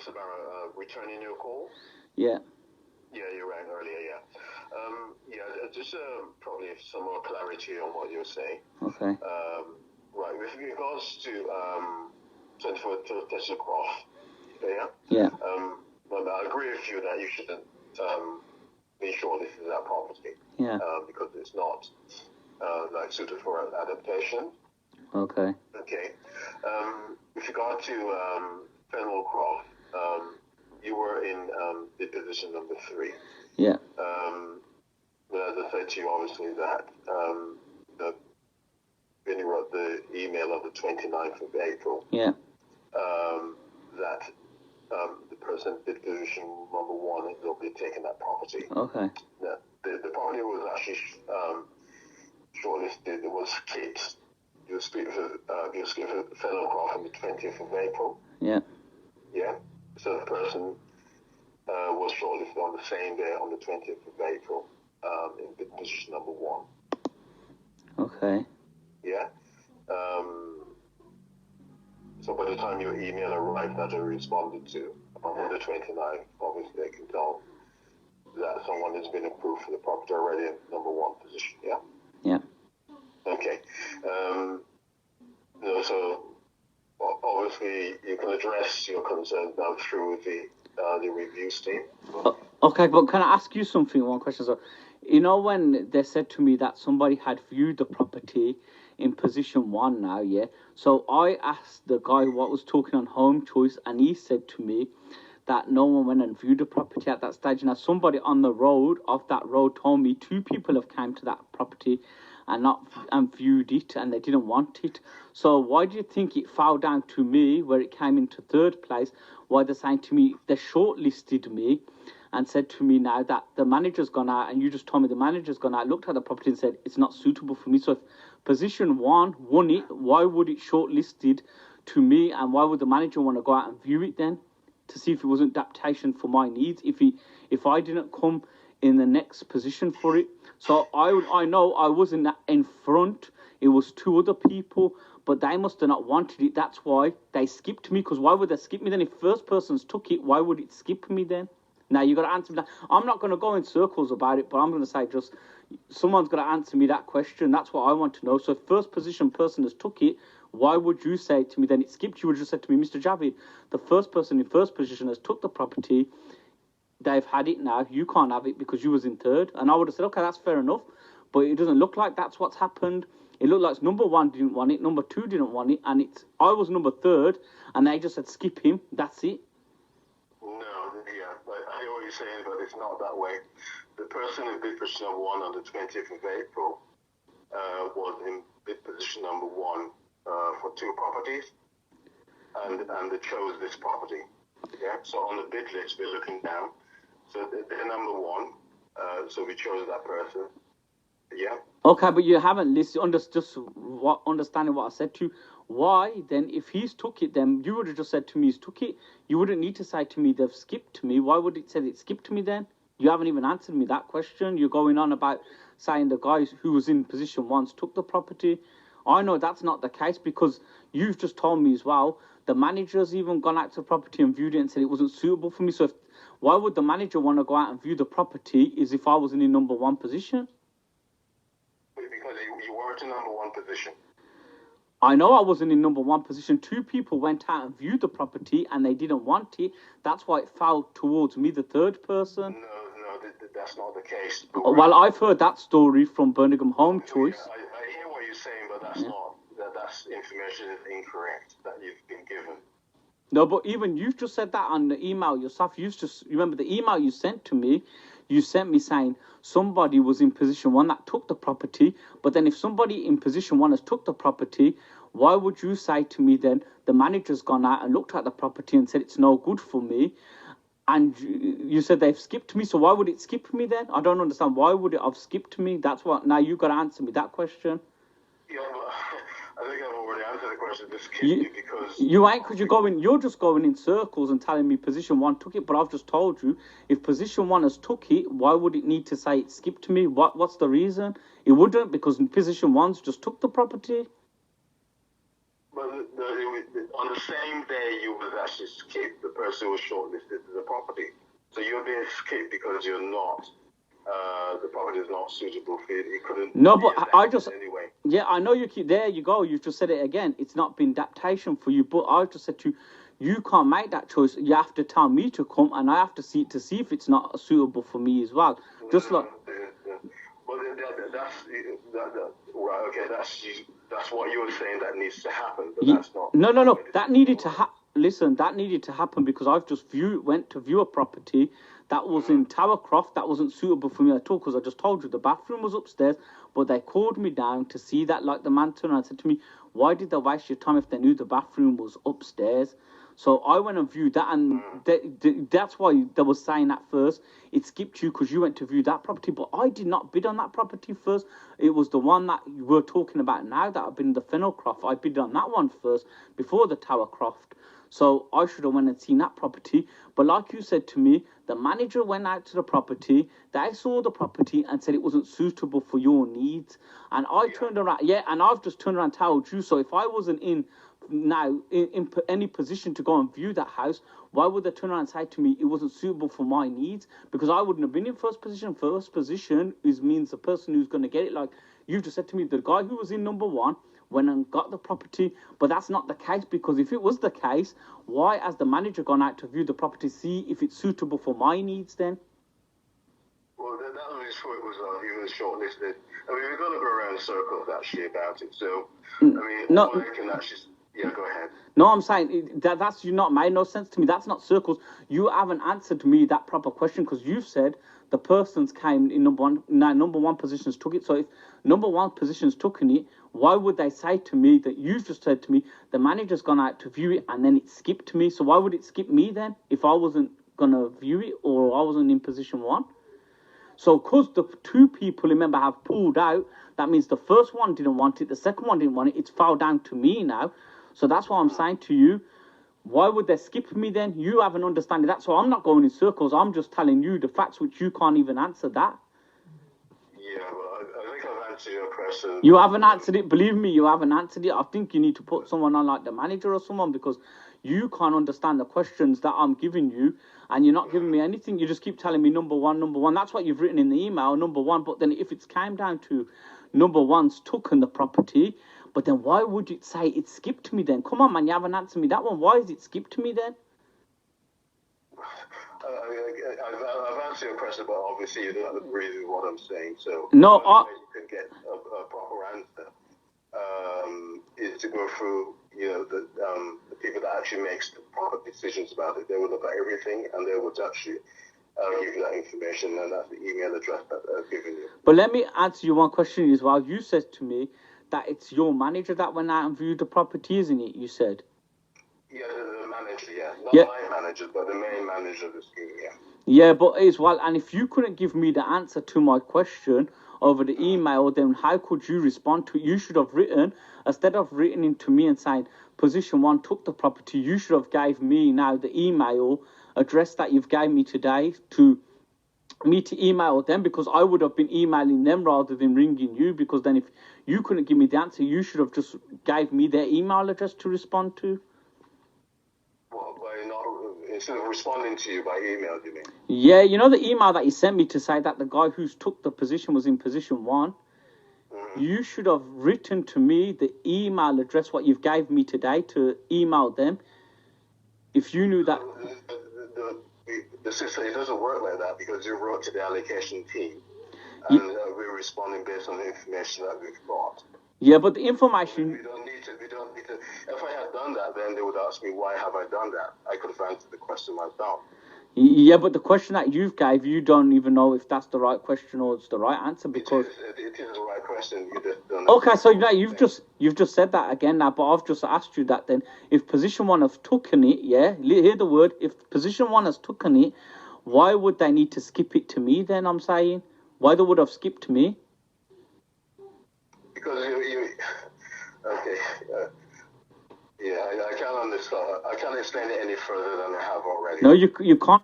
it's about returning your call. Yeah. Yeah, you rang earlier, yeah. Just probably some more clarity on what you're saying. Okay. Right, with regards to 24 Tesla Croft, yeah? Yeah. But I agree with you that you shouldn't be sure this is that property. Yeah. Because it's not suited for adaptation. Okay. Okay. With regard to Fenwell Croft, you were in the position number 3. Yeah. As I said to you, obviously, that when you wrote the email of the 29th of April, yeah, that the person in position number 1 will be taking that property. Okay. The property was actually shortlisted. It was skipped. You skipped Fenwell Croft on the 20th of April. Yeah. Yeah. So the person was shortlisted on the same day, on the 20th of April, in bid position number 1. Okay. Yeah. So by the time your email arrived that I responded to on the 29th, obviously I can tell that someone has been approved for the property already in number 1 position. Yeah. Yeah. Okay. So obviously you can address your concerns now through the reviews team. Okay, but can I ask you something? One question. So, you know, when they said to me that somebody had viewed the property in position 1 now, yeah? So I asked the guy what was talking on Home Choice, and he said to me that no one went and viewed the property at that stage. Now, somebody on the road, off that road, told me 2 people have come to that property and viewed it, and they didn't want it. So why do you think it fell down to me, where it came into 3rd place? Why they're saying to me, they shortlisted me and said to me now that the manager's gone out, and you just told me the manager's gone out, looked at the property and said it's not suitable for me. So if position 1 won it, why would it shortlisted to me, and why would the manager want to go out and view it then to see if it was an adaptation for my needs, if I didn't come in the next position for it? So I know I wasn't in front. It was 2 other people, but they must have not wanted it. That's why they skipped me. Because why would they skip me then? If first persons took it, why would it skip me then? Now you got to answer me that. I'm not going to go in circles about it, but I'm going to say just someone's got to answer me that question. That's what I want to know. So if first position person has took it, why would you say to me then it skipped? You would just say to me, Mr. Javid, the first person in first position has took the property. They've had it now. You can't have it because you was in 3rd. And I would have said, okay, that's fair enough. But it doesn't look like that's what's happened. It looked like number 1 didn't want it, number 2 didn't want it, and I was number 3rd, and they just said skip him. That's it. No, yeah, I hear what you're saying, but it's not that way. The person in bid position number 1 on the 20th of April was in bid position number 1 for 2 properties, and they chose this property. Yeah, so on the bid list we're looking down. So they're number 1. So we chose that person. Yeah. Okay, but you haven't listened. Understanding what I said to you. Why then, if he's took it, then you would have just said to me he's took it. You wouldn't need to say to me they've skipped me. Why would it say it skipped me then? You haven't even answered me that question. You're going on about saying the guy who was in position 1 took the property. I know that's not the case because you've just told me as well. The manager's even gone out to the property and viewed it and said it wasn't suitable for me. So why would the manager want to go out and view the property as if I was in the number 1 position? Because you weren't in number 1 position. I know I wasn't in number 1 position. 2 people went out and viewed the property and they didn't want it. That's why it fell towards me, the 3rd person. No, that's not the case. Well, I've heard that story from Birmingham Home Choice. I hear what you're saying, but that's not. That's information is incorrect that you've been given. No, but even you've just said that on the email yourself. Remember the email you sent to me. You sent me saying somebody was in position 1 that took the property. But then if somebody in position 1 has took the property, why would you say to me then the manager's gone out and looked at the property and said it's no good for me? And you said they've skipped me. So why would it skip me then? I don't understand. Why would it have skipped me? That's what. Now you've got to answer me that question. Yeah, well, I think I've already answered the question. Just skip me because you ain't, because you're just going in circles and telling me position 1 took it. But I've just told you, if position 1 has took it, why would it need to say it skipped me? What's the reason? It wouldn't, because position 1's just took the property. But on the same day you would actually skip the person who was shortlisted to the property. So you're being skipped because you're not. The property is not suitable for you. You couldn't. No, but I just anyway. Yeah, I know you keep. There you go. You've just said it again. It's not been adaptation for you. But I just said to you, you can't make that choice. You have to tell me to come, and I have to see if it's not suitable for me as well. Just like. Well, right. Okay, that's what you were saying that needs to happen, but that's not. No. That needed to happen. Listen, that needed to happen because I've just went to view a property that was in Towercroft that wasn't suitable for me at all because I just told you the bathroom was upstairs, but they called me down to see that, like the man turned around and said to me, why did they waste your time if they knew the bathroom was upstairs? So I went and viewed that, and that's why they were saying that first. It skipped you because you went to view that property, but I did not bid on that property first. It was the one that we're talking about now that I've been in the Fennelcroft. I bid on that one first before the Towercroft. So I should have went and seen that property. But like you said to me, the manager went out to the property. They saw the property and said it wasn't suitable for your needs. And I turned around, and I've just turned around and told you. So if I wasn't in any position to go and view that house, why would they turn around and say to me it wasn't suitable for my needs? Because I wouldn't have been in first position. First position means the person who's going to get it. Like you just said to me, the guy who was in number one went and got the property, but that's not the case, because if it was the case, why has the manager gone out to view the property, see if it's suitable for my needs then? Well, that was before it was shortlisted. I mean, we're going to go around in circles actually about it. So, I mean, no, all I can actually... Yeah, go ahead. No, I'm saying that's you not made no sense to me. That's not circles. You haven't answered me that proper question because you've said the persons came in number one positions took it. So if number one positions took in it, why would they say to me that you've just said to me the manager's gone out to view it and then it skipped me? So why would it skip me then if I wasn't gonna view it or I wasn't in position one? So because the two people, remember, have pulled out, that means the first one didn't want it, the second one didn't want it. It's fell down to me now. So that's why I'm saying to you, why would they skip me then? You haven't understood that. So I'm not going in circles. I'm just telling you the facts which you can't even answer that. Yeah, well, I think I've answered your question. You haven't answered it. Believe me, you haven't answered it. I think you need to put someone on like the manager or someone because you can't understand the questions that I'm giving you and you're not giving me anything. You just keep telling me number one. That's what you've written in the email, number one. But then if it's came down to number one's taken the property, but then why would it say it skipped me then? Come on, man, you haven't answered me that one. Why is it skipped me then? I've answered your question, but obviously you don't agree with what I'm saying. So no, you can get a proper answer is to go through, the people that actually makes the proper decisions about it. They will look at everything and they would actually give you that information, and that's the email address that I've given you. But let me answer you one question as well. You said to me that it's your manager that went out and viewed the property, isn't it? You said. Yeah, the manager, yeah. Not my manager, but the main manager of the scheme, yeah. Yeah, but as well, and if you couldn't give me the answer to my question over the email, then how could you respond to it? You should have written, instead of written into me and saying, position one took the property, you should have gave me now the email address that you've gave me today to me to email them, because I would have been emailing them rather than ringing you, because then if you couldn't give me the answer, you should have just gave me their email address to respond to. Well, instead of responding to you by email, do you mean? Yeah, the email that you sent me to say that the guy who's took the position was in position one. Mm-hmm. You should have written to me the email address what you've gave me today to email them. If you knew that. The system, it doesn't work like that because you wrote to the allocation team and we're responding based on the information that we've got. Yeah, but the information... We don't need to. If I had done that, then they would ask me, why have I done that? I could have answered the question myself. Yeah, but the question that you've gave, you don't even know if that's the right question or it's the right answer because... It is the right question. You just don't okay, so now you've just said that again now, but I've just asked you that then. If position one has taken it, hear the word, if position one has taken it, why would they need to skip it to me then, I'm saying? Why they would have skipped me? Because you okay, I can't understand. I can't explain it any further than I have already. No, you can't.